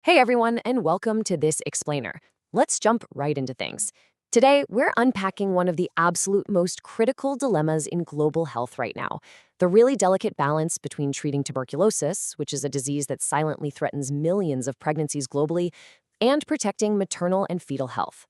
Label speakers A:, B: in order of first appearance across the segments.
A: Hey everyone, and welcome to This Explainer. Let's jump right into things. Today, we're unpacking one of the absolute most critical dilemmas in global health right now, the really delicate balance between treating tuberculosis, which is a disease that silently threatens millions of pregnancies globally, and protecting maternal and fetal health.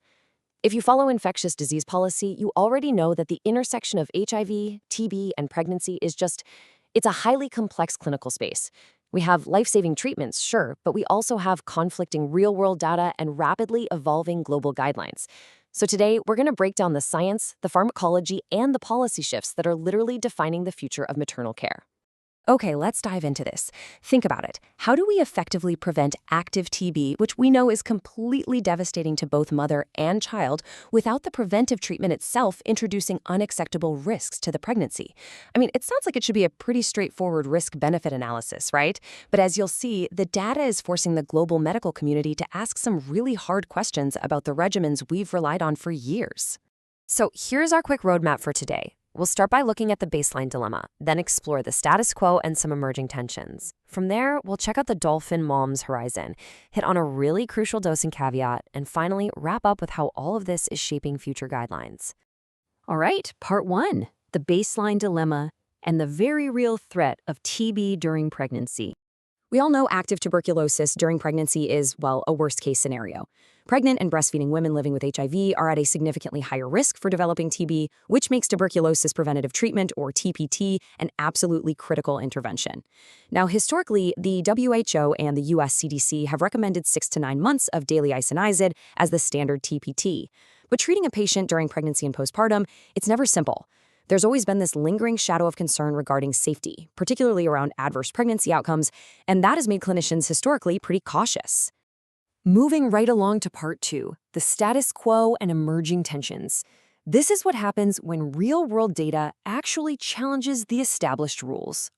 A: If you follow infectious disease policy, you already know that the intersection of HIV, TB, and pregnancy it's a highly complex clinical space. We have life-saving treatments, sure, but we also have conflicting real-world data and rapidly evolving global guidelines. So today, we're going to break down the science, the pharmacology, and the policy shifts that are literally defining the future of maternal care. Okay, let's dive into this. Think about it. How do we effectively prevent active TB, which we know is completely devastating to both mother and child, without the preventive treatment itself introducing unacceptable risks to the pregnancy? I mean, it sounds like it should be a pretty straightforward risk-benefit analysis, right? But as you'll see, the data is forcing the global medical community to ask some really hard questions about the regimens we've relied on for years. So here's our quick roadmap for today. We'll start by looking at the baseline dilemma, then explore the status quo and some emerging tensions. From there, we'll check out the dolphin mom's horizon, hit on a really crucial dosing caveat, and finally wrap up with how all of this is shaping future guidelines.
B: All right, part one, the baseline dilemma and the very real threat of TB during pregnancy. We all know active tuberculosis during pregnancy is, well, a worst-case scenario. Pregnant and breastfeeding women living with HIV are at a significantly higher risk for developing TB, which makes tuberculosis preventative treatment, or TPT, an absolutely critical intervention. Now, historically, the WHO and the US CDC have recommended 6 to 9 months of daily isoniazid as the standard TPT. But treating a patient during pregnancy and postpartum, it's never simple. There's always been this lingering shadow of concern regarding safety, particularly around adverse pregnancy outcomes, and that has made clinicians historically pretty cautious.
A: Moving right along to part two, the status quo and emerging tensions. This is what happens when real-world data actually challenges the established rules.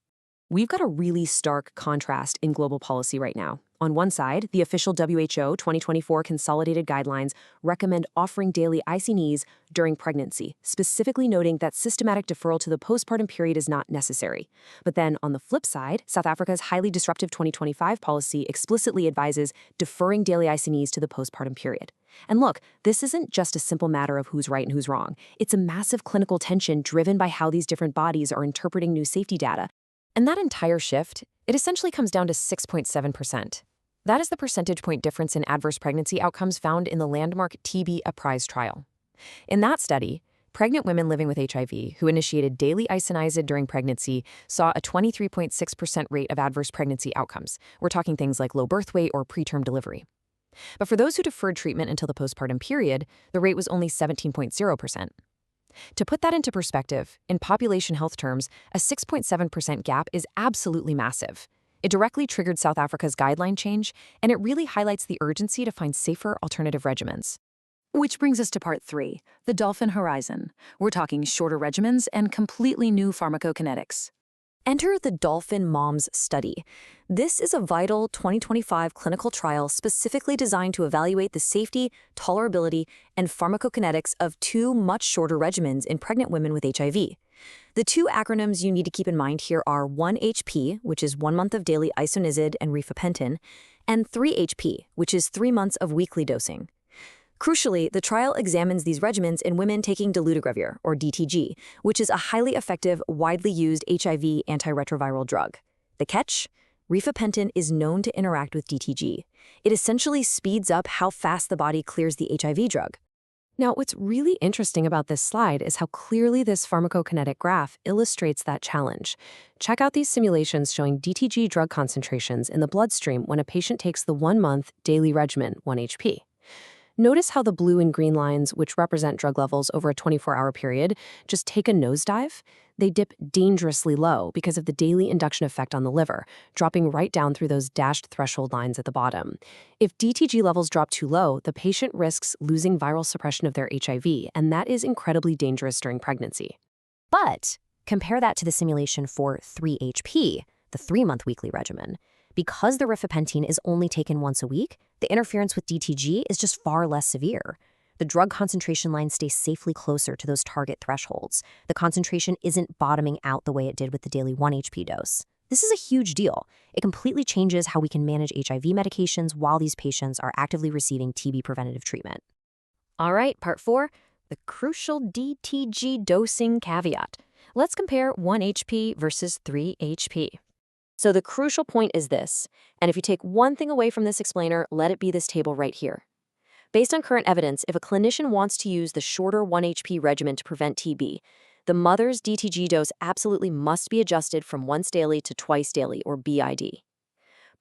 A: We've got a really stark contrast in global policy right now. On one side, the official WHO 2024 consolidated guidelines recommend offering daily ICNEs during pregnancy, specifically noting that systematic deferral to the postpartum period is not necessary. But then, on the flip side, South Africa's highly disruptive 2025 policy explicitly advises deferring daily ICNEs to the postpartum period. And look, this isn't just a simple matter of who's right and who's wrong. It's a massive clinical tension driven by how these different bodies are interpreting new safety data. And that entire shift, it essentially comes down to 6.7%. That is the percentage point difference in adverse pregnancy outcomes found in the landmark TB Apprise trial. In that study, pregnant women living with HIV who initiated daily isoniazid during pregnancy saw a 23.6% rate of adverse pregnancy outcomes. We're talking things like low birth weight or preterm delivery. But for those who deferred treatment until the postpartum period, the rate was only 17.0%. To put that into perspective, in population health terms, a 6.7% gap is absolutely massive. It directly triggered South Africa's guideline change, and it really highlights the urgency to find safer alternative regimens.
B: Which brings us to part three, the dolphin horizon. We're talking shorter regimens and completely new pharmacokinetics.
A: Enter the Dolphin Moms study. This is a vital 2025 clinical trial specifically designed to evaluate the safety, tolerability, and pharmacokinetics of two much shorter regimens in pregnant women with HIV. The two acronyms you need to keep in mind here are 1HP, which is 1 month of daily isoniazid and rifampicin, and 3HP, which is 3 months of weekly dosing. Crucially, the trial examines these regimens in women taking dolutegravir, or DTG, which is a highly effective, widely used HIV antiretroviral drug. The catch? Rifampicin is known to interact with DTG. It essentially speeds up how fast the body clears the HIV drug. Now, what's really interesting about this slide is how clearly this pharmacokinetic graph illustrates that challenge. Check out these simulations showing DTG drug concentrations in the bloodstream when a patient takes the 1-month daily regimen, 1HP. Notice how the blue and green lines, which represent drug levels over a 24-hour period, just take a nosedive. They dip dangerously low because of the daily induction effect on the liver, dropping right down through those dashed threshold lines at the bottom. If DTG levels drop too low, the patient risks losing viral suppression of their HIV, and that is incredibly dangerous during pregnancy. But compare that to the simulation for 3HP, the 3-month weekly regimen. Because the rifampicin is only taken once a week, the interference with DTG is just far less severe. The drug concentration line stays safely closer to those target thresholds. The concentration isn't bottoming out the way it did with the daily 1 HP dose.
B: This is a huge deal. It completely changes how we can manage HIV medications while these patients are actively receiving TB preventative treatment. All right, part 4, the crucial DTG dosing caveat. Let's compare 1 HP versus 3 HP. So the crucial point is this, and if you take one thing away from this explainer, let it be this table right here. Based on current evidence, if a clinician wants to use the shorter 1 HP regimen to prevent TB, the mother's DTG dose absolutely must be adjusted from once daily to twice daily, or BID.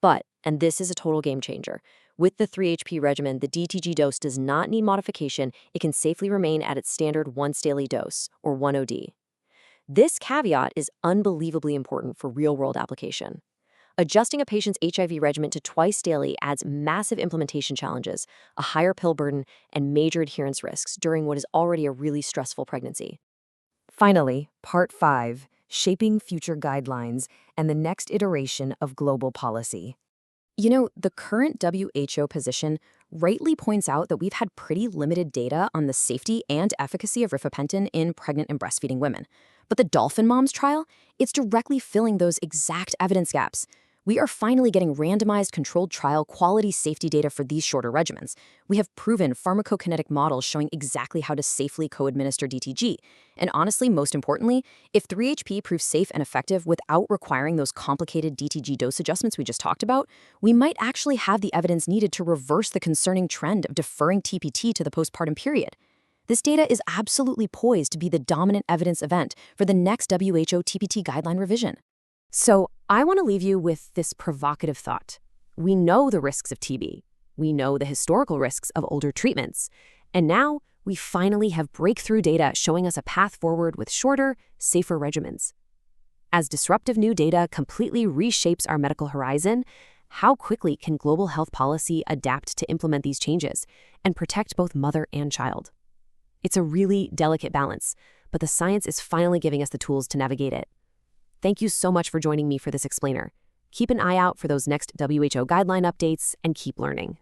B: But, and this is a total game changer, with the 3 HP regimen, the DTG dose does not need modification. It can safely remain at its standard once daily dose, or 1 OD. This caveat is unbelievably important for real-world application. Adjusting a patient's HIV regimen to twice daily adds massive implementation challenges, a higher pill burden, and major adherence risks during what is already a really stressful pregnancy.
A: Finally, Part 5, Shaping Future Guidelines and the Next Iteration of Global Policy. You know, the current WHO position rightly points out that we've had pretty limited data on the safety and efficacy of rifampicin in pregnant and breastfeeding women. But the Dolphin Moms trial, it's directly filling those exact evidence gaps. We are finally getting randomized controlled trial quality safety data for these shorter regimens. We have proven pharmacokinetic models showing exactly how to safely co-administer DTG. And honestly, most importantly, if 3HP proves safe and effective without requiring those complicated DTG dose adjustments we just talked about, we might actually have the evidence needed to reverse the concerning trend of deferring TPT to the postpartum period. This data is absolutely poised to be the dominant evidence event for the next WHO TPT guideline revision. So I want to leave you with this provocative thought. We know the risks of TB. We know the historical risks of older treatments. And now we finally have breakthrough data showing us a path forward with shorter, safer regimens. As disruptive new data completely reshapes our medical horizon, how quickly can global health policy adapt to implement these changes and protect both mother and child? It's a really delicate balance, but the science is finally giving us the tools to navigate it. Thank you so much for joining me for this explainer. Keep an eye out for those next WHO guideline updates and keep learning.